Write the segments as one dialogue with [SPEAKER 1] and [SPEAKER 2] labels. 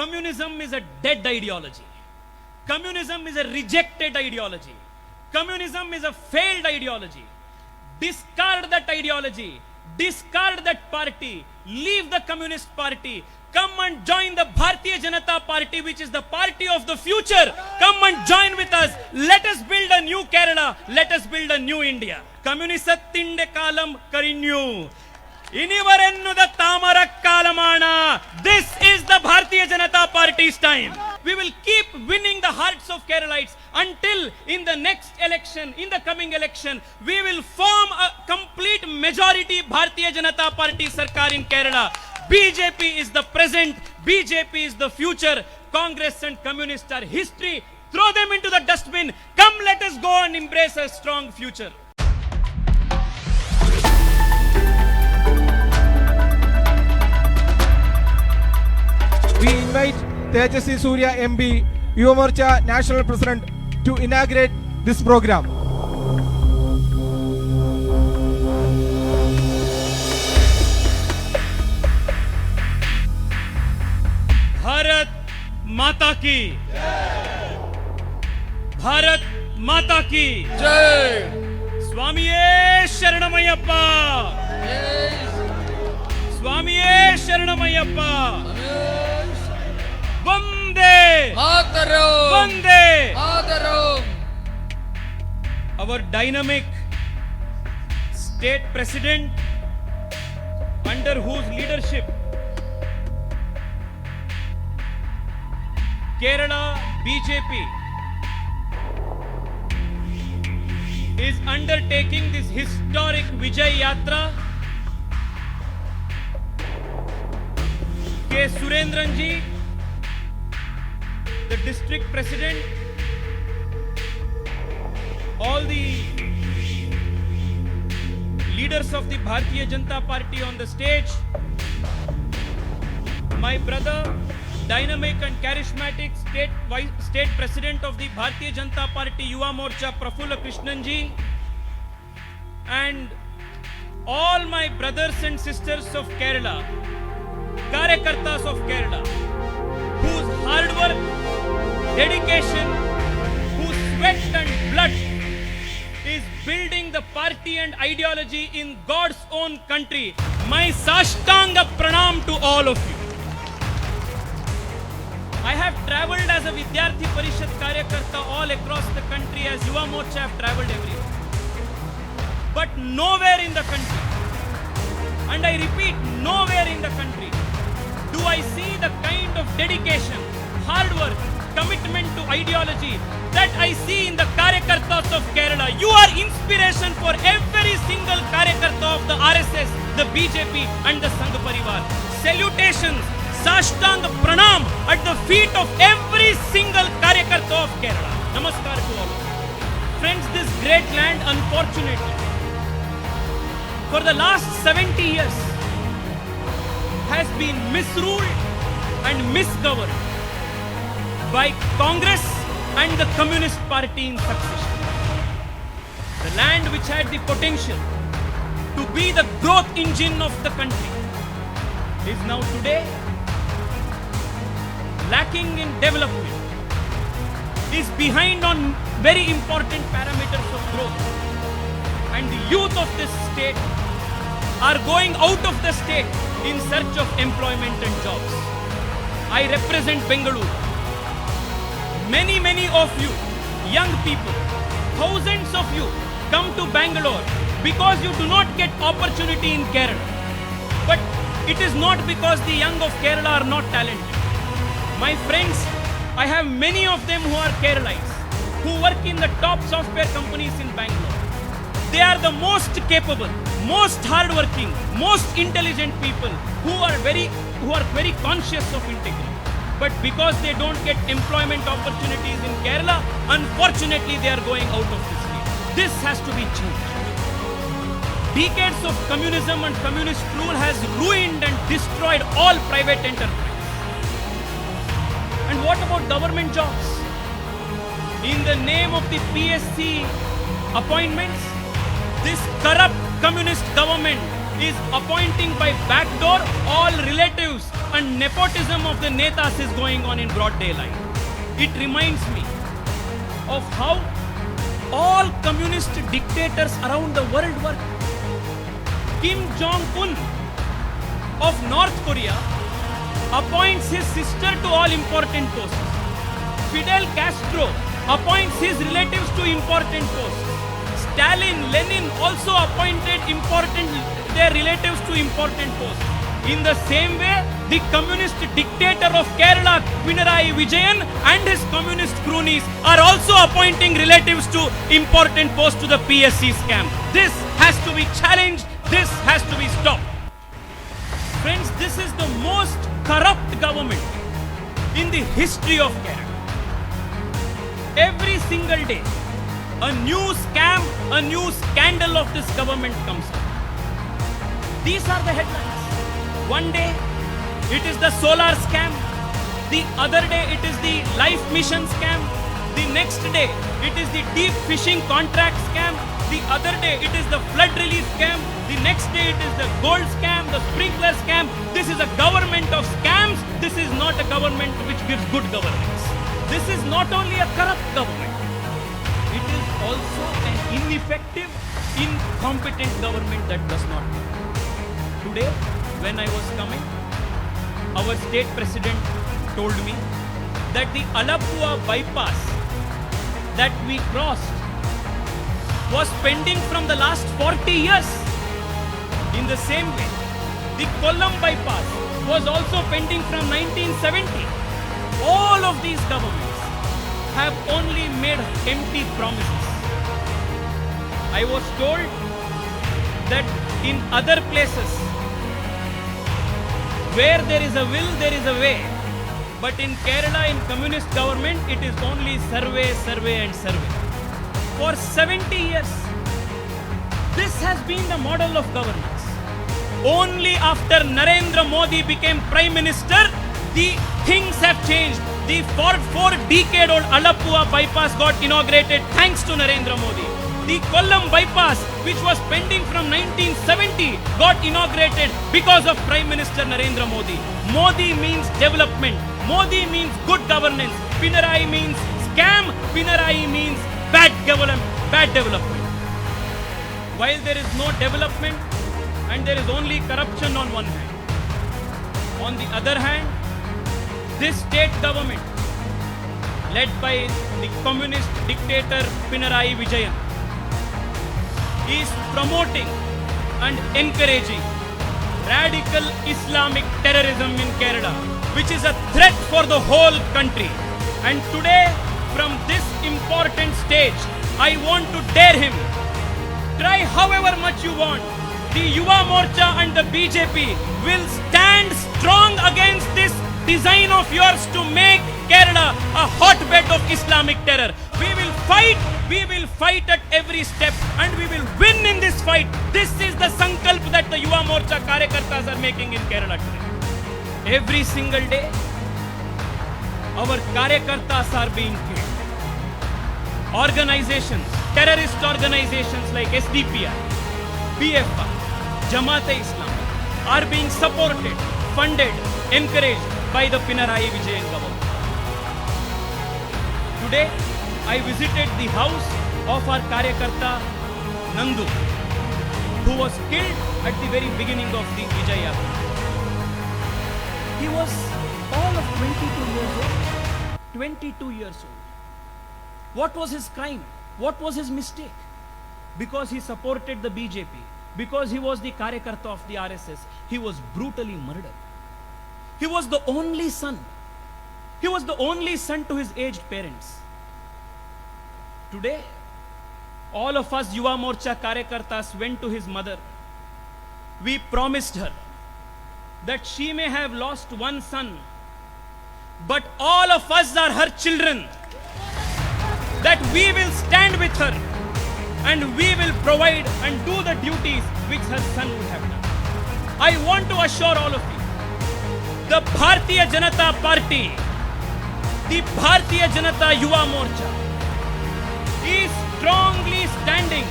[SPEAKER 1] Communism is a dead ideology. Communism is a rejected ideology. Communism is a failed ideology. Discard that ideology. Discard that party. Leave the Communist Party. Come and join the Bharatiya Janata Party, which is the party of the future. Come and join with us. Let us build a new Kerala. Let us build a new India. Communisatinde kalam karinyu. Inivarennuda tamarak kalamana. This is the Bharatiya Janata Party's time. We will keep winning the hearts of Keralites until in the next election, in the coming election, we will form a complete majority Bharatiya Janata Party Sarkar in Kerala. BJP is the present, BJP is the future. Congress and Communists are history. Throw them into the dustbin. Come, let us go and embrace a strong future.
[SPEAKER 2] We invite Tejasvi Surya MP, Yuva Morcha National President, to inaugurate this program.
[SPEAKER 1] Bharat Mata ki Jai! Bharat Mata ki Jai! Swamiye Sharanamayappa! Swamiye Sharanamayappa! Vande
[SPEAKER 3] Mataram!
[SPEAKER 1] Vande
[SPEAKER 3] Mataram!
[SPEAKER 1] Our dynamic state president, under whose leadership Kerala BJP is undertaking this historic Vijay Yatra. K. Surendran ji, the district president, all the leaders of the Bharatiya Janata Party on the stage, my brother, dynamic and charismatic state president of the Bharatiya Janata Party Yuva Morcha Prafulla Krishnan ji, and all my brothers and sisters of Kerala, Karyakartas of Kerala, whose hard work, dedication, whose sweat and blood is building the party and ideology in God's own country. My Sashtanga Pranam to all of you. I have travelled as a Vidyarthi Parishad Karyakarta all across the country, as Yuva Morcha have travelled everywhere. But nowhere in the country, and I repeat, nowhere in the country, do I see the kind of dedication, hard work, commitment to ideology that I see in the Karyakartas of Kerala. You are inspiration for every single Karyakarta of the RSS, the BJP and the Sangh Parivar. Salutations, Sashtang Pranam at the feet of every single Karyakarta of Kerala. Namaskar to all of you. Friends, this great land, unfortunately, for the last 70 years, has been misruled and misgoverned by Congress and the Communist Party in succession. The land which had the potential to be the growth engine of the country is now today lacking in development, is behind on very important parameters of growth, and the youth of this state are going out of the state in search of employment and jobs. I represent Bengaluru. Many of you, young people, thousands of you come to Bangalore because you do not get opportunity in Kerala. But it is not because the young of Kerala are not talented. My friends, I have many of them who are Keralites, who work in the top software companies in Bangalore. They are the most capable, most hardworking, most intelligent people who are very conscious of integrity. But because they don't get employment opportunities in Kerala, unfortunately they are going out of this state. This has to be changed. Decades of communism and communist rule has ruined and destroyed all private enterprise. And what about government jobs? In the name of the PSC appointments, this corrupt communist government is appointing by backdoor all relatives, and nepotism of the netas is going on in broad daylight. It reminds me of how all communist dictators around the world work. Kim Jong-un of North Korea appoints his sister to all important posts. Fidel Castro appoints his relatives to important posts. Stalin, Lenin also appointed their relatives to important posts. In the same way, the communist dictator of Kerala, Pinarayi Vijayan, and his communist cronies are also appointing relatives to important posts to the PSC scam. This has to be challenged. This has to be stopped. Friends, this is the most corrupt government in the history of Kerala. Every single day, a new scam, a new scandal of this government comes up. These are the headlines. One day, it is the solar scam. The other day, it is the life mission scam. The next day, it is the deep fishing contract scam. The other day, it is the flood relief scam. The next day, it is the gold scam, the sprinkler scam. This is a government of scams. This is not a government which gives good governance. This is not only a corrupt government, it is also an ineffective, incompetent government that does not work. Today, when I was coming, our state president told me that the Alappuzha bypass that we crossed was pending from the last 40 years. In the same way, the Kollam bypass was also pending from 1970. All of these governments have only made empty promises. I was told that in other places, where there is a will, there is a way. But in Kerala, in communist government, it is only survey, survey and survey. For 70 years, this has been the model of governance. Only after Narendra Modi became Prime Minister, the things have changed. The four-decade-old Alappuzha bypass got inaugurated thanks to Narendra Modi. The Kollam bypass, which was pending from 1970, got inaugurated because of Prime Minister Narendra Modi. Modi means development. Modi means good governance. Pinarayi means scam. Pinarayi means bad development. While there is no development and there is only corruption on one hand, on the other hand, this state government, led by the communist dictator Pinarayi Vijayan, is promoting and encouraging radical Islamic terrorism in Kerala, which is a threat for the whole country. And today, from this important stage, I want to dare him. Try however much you want. The Yuva Morcha and the BJP will stand strong against this design of yours to make Kerala a hotbed of Islamic terror. We will fight at every step, and we will win in this fight. This is the sankalp that the Yuva Morcha Karyakartas are making in Kerala today. Every single day, our Karyakartas are being killed. Organizations, terrorist organizations like SDPI, PFI, Jamaat-e-Islam are being supported, funded, encouraged by the Pinarayi Vijayan government. Today, I visited the house of our Karyakarta Nandu, who was killed at the very beginning of the Vijay Yatra. He was all of 22 years old. 22 years old. What was his crime? What was his mistake? Because he supported the BJP, because he was the Karyakarta of the RSS, he was brutally murdered. He was the only son. He was the only son to his aged parents. Today, all of us Yuva Morcha Karyakartas went to his mother. We promised her that she may have lost one son, but all of us are her children. That we will stand with her and we will provide and do the duties which her son would have done. I want to assure all of you, the Bharatiya Janata Party, the Bharatiya Janata Yuva Morcha is strongly standing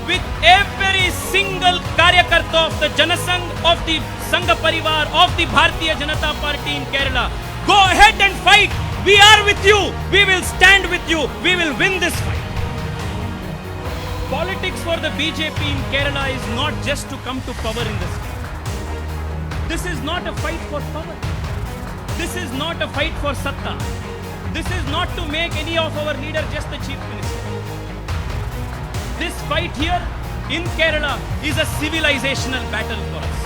[SPEAKER 1] with every single Karyakarta of the Janasangh, of the Sangha Parivar, of the Bharatiya Janata Party in Kerala. Go ahead and fight. We are with you. We will stand with you. We will win this fight. Politics for the BJP in Kerala is not just to come to power in this state. This is not a fight for power. This is not a fight for Satta. This is not to make any of our leader just the chief minister. This fight here in Kerala is a civilizational battle for us.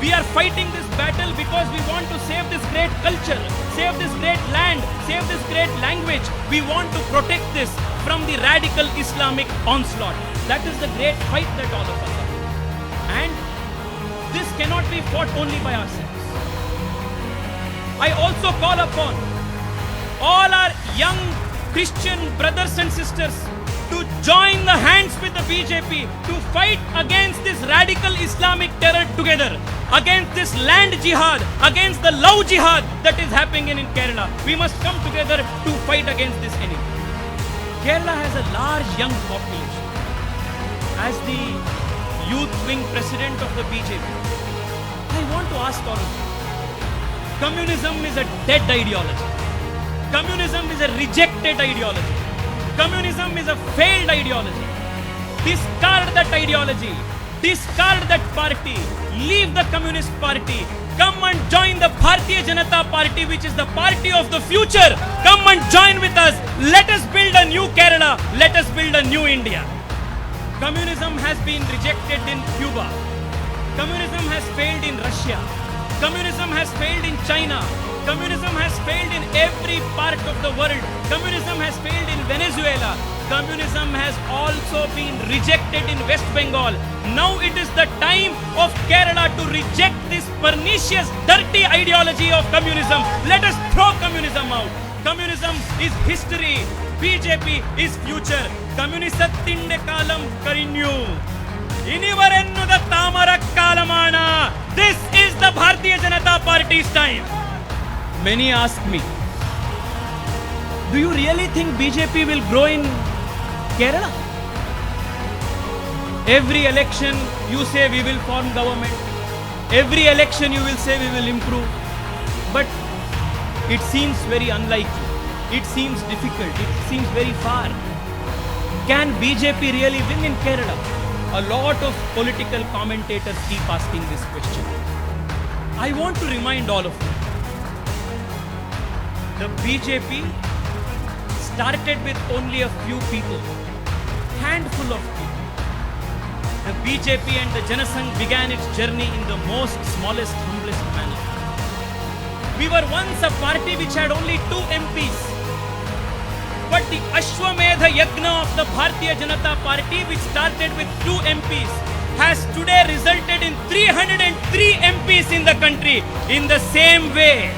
[SPEAKER 1] We are fighting this battle because we want to save this great culture, save this great land, save this great language. We want to protect this from the radical Islamic onslaught. That is the great fight that all of us are. And this cannot be fought only by ourselves. I also call upon all our young Christian brothers and sisters to join the hands with the BJP to fight against this radical Islamic terror together, against this land jihad, against the love jihad that is happening in Kerala. We must come together to fight against this enemy. Kerala has a large young population. As the youth wing president of the BJP, I want to ask all of you, communism is a dead ideology. Communism is a rejected ideology. Communism is a failed ideology. Discard that ideology. Discard that party. Leave the Communist Party. Come and join the Bharatiya Janata Party, which is the party of the future. Come and join with us. Let us build a new Kerala. Let us build a new India. Communism has been rejected in Cuba. Communism has failed in Russia. Communism has failed in China. Communism has failed in every part of the world. Communism has failed in Venezuela. Communism has also been rejected in West Bengal. Now it is the time of Kerala to reject this pernicious, dirty ideology of communism. Let us throw communism out. Communism is history. BJP is future. Communisatinde kalam karinyu. Inivarennuda tamara kalamana. This is the Bharatiya Janata Party's time. Many ask me, do you really think BJP will grow in Kerala? Every election you say we will form government. Every election you will say we will improve. But it seems very unlikely. It seems difficult. It seems very far. Can BJP really win in Kerala? A lot of political commentators keep asking this question. I want to remind all of you. The BJP started with only a few people, handful of people. The BJP and the Janasangh began its journey in the most smallest, humblest manner. We were once a party which had only 2 MPs. But the Ashwamedha Yagna of the Bharatiya Janata Party, which started with 2 MPs, has today resulted in 303 MPs in the country. In the same way,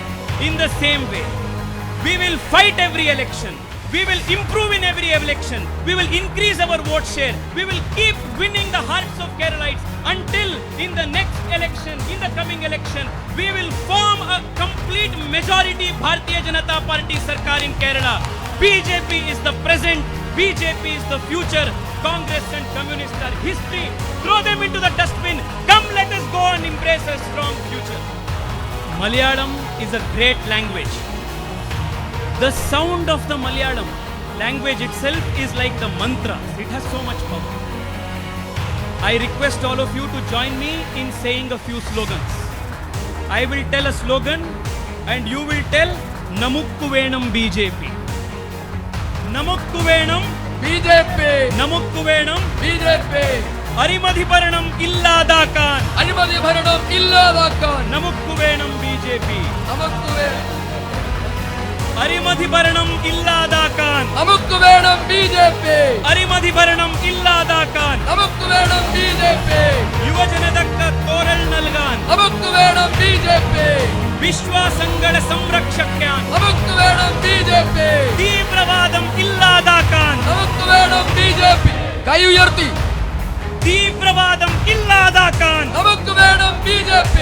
[SPEAKER 1] we will fight every election. We will improve in every election. We will increase our vote share. We will keep winning the hearts of Keralites until in the next election, in the coming election, we will form a complete majority Bharatiya Janata Party Sarkar in Kerala. BJP is the present. BJP is the future. Congress and Communists are history. Throw them into the dustbin. Come, let us go and embrace a strong future. Malayalam is a great language. The sound of the Malayalam language itself is like the mantra. It has so much power. I request all of you to join me in saying a few slogans. I will tell a slogan and you will tell Namukku Venam BJP. Namukku Venam
[SPEAKER 3] BJP.
[SPEAKER 1] Namukku Venam
[SPEAKER 3] BJP.
[SPEAKER 1] Arimadhiparanam Illadakan.
[SPEAKER 3] Arimadhiparanam Illadakan.
[SPEAKER 1] Namukku Venam BJP.
[SPEAKER 3] Namukku Venam.
[SPEAKER 1] Arimadhiparanam Illadakan.
[SPEAKER 3] Namukku Venam BJP.
[SPEAKER 1] Arimadhiparanam Illadakan.
[SPEAKER 3] Namukku Venam BJP.
[SPEAKER 1] Yuvajanadakka Koral Nalgan.
[SPEAKER 3] Namukku Venam BJP.
[SPEAKER 1] Vishwasangada Samrakshakyan.
[SPEAKER 3] Namukku Venam BJP.
[SPEAKER 1] Teevravadam Illadakan.
[SPEAKER 3] Namukku Venam BJP. Kai uyarthi.
[SPEAKER 1] Teevravadam Illadakan.
[SPEAKER 3] Namukku Venam BJP.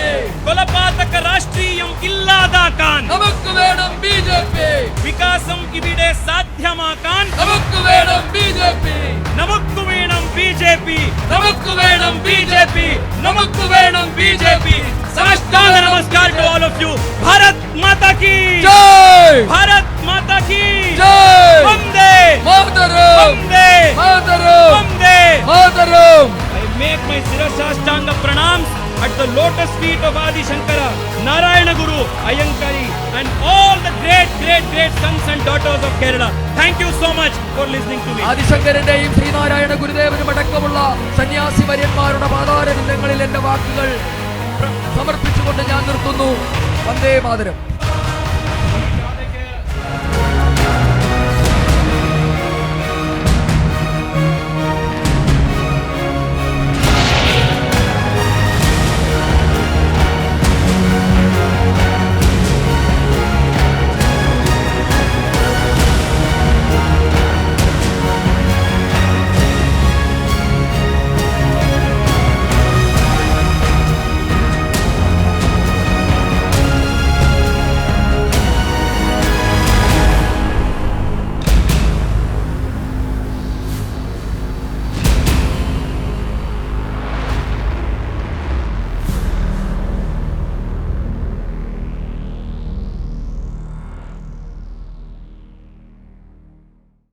[SPEAKER 1] Kolapataka Rashtriyam Illadakan.
[SPEAKER 3] Namukku Venam BJP.
[SPEAKER 1] Vikasam Ivide Sadhyamakan.
[SPEAKER 3] Namukku Venam BJP.
[SPEAKER 1] Namukku Venam BJP, നമുക്ക് വേണം BJP, നമുക്ക് വേണം BJP. സാഷ്ടാംഗ നമസ്കാർ to all of you. Bharat Mata കി
[SPEAKER 3] ജയ്
[SPEAKER 1] ഭാരത് മാതാ കി
[SPEAKER 3] ജയ്
[SPEAKER 1] Vande
[SPEAKER 3] Mataram
[SPEAKER 1] Vande
[SPEAKER 3] Mataram
[SPEAKER 1] Vande.
[SPEAKER 3] Mataram.
[SPEAKER 1] I make my Sirasashtanga pranams at the lotus feet of Adi Shankara, Narayana Guru, Ayankari, and all the great sons and daughters of Kerala. Thank you so much for listening to me.
[SPEAKER 3] ആദിശങ്കരന്റെയും ശ്രീനാരായണ ഗുരുദേവനും അടക്കമുള്ള സന്യാസി വര്യന്മാരുടെ പാതാരവിന്ദങ്ങളിൽ എന്റെ വാക്കുകൾ സമർപ്പിച്ചുകൊണ്ട് ഞാൻ നിർത്തുന്നു. വന്ദേ മാതരം.